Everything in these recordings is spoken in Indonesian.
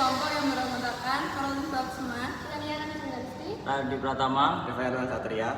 kelompok yang beranggotakan Karolin Baksuma, Daniela Nasandarsti, Radi Pratama, Reverend Satria.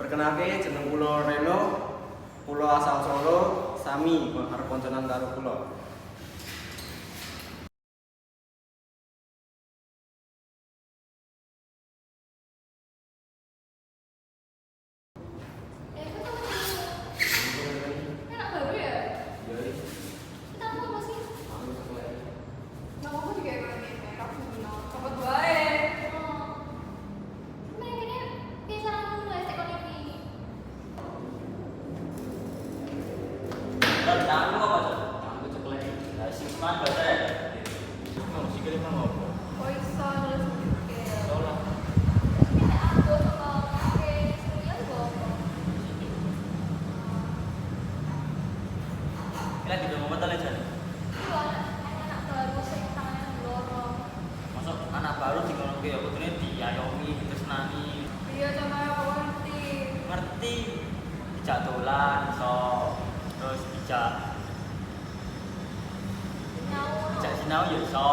Perkenalke jeneng kula Reno, kula asal Solo, sami arep konconan karo kula. Lagi udah mau betul aja. Masuk anak baru di kolom ke aku tuh diayomi, ditresnani. Iya sama aku Ngerti. Dijak dolan, so terus dijak sinau ya so.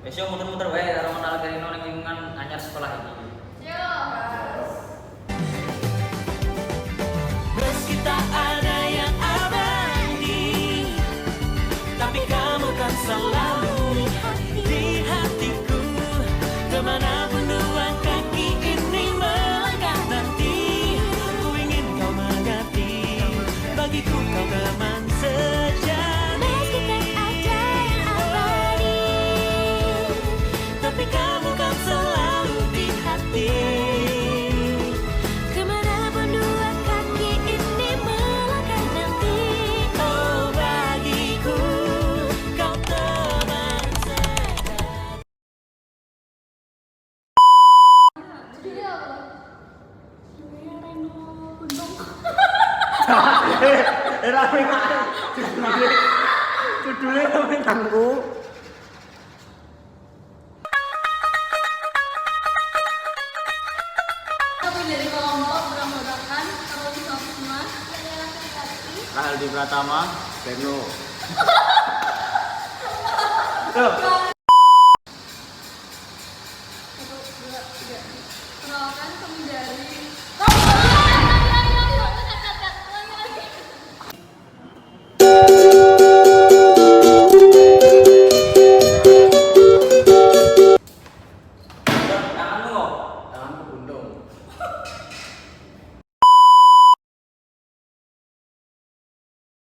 Besok muter-muter wae karo kenal Karino ning lingkungan anyar sekolah ini. Meski tak ada yang abadi, tapi kamu kan selalu di hatiku. Kemanapun dua kaki ini melangkah nanti, ku ingin kau mengerti. Bagiku kau teman sejati. Meski tak ada yang abadi, tapi kamu kan selalu di hati. Kemanapun dua kaki ini melangkah nanti, oh bagiku kau teman sejati. Judulnya rame nangku. Kami dari kelompok beranggotakan Karolin Baksuma, Daniela Nasandarsti, Radi Pratama, Reno. Perkenalkan kami dari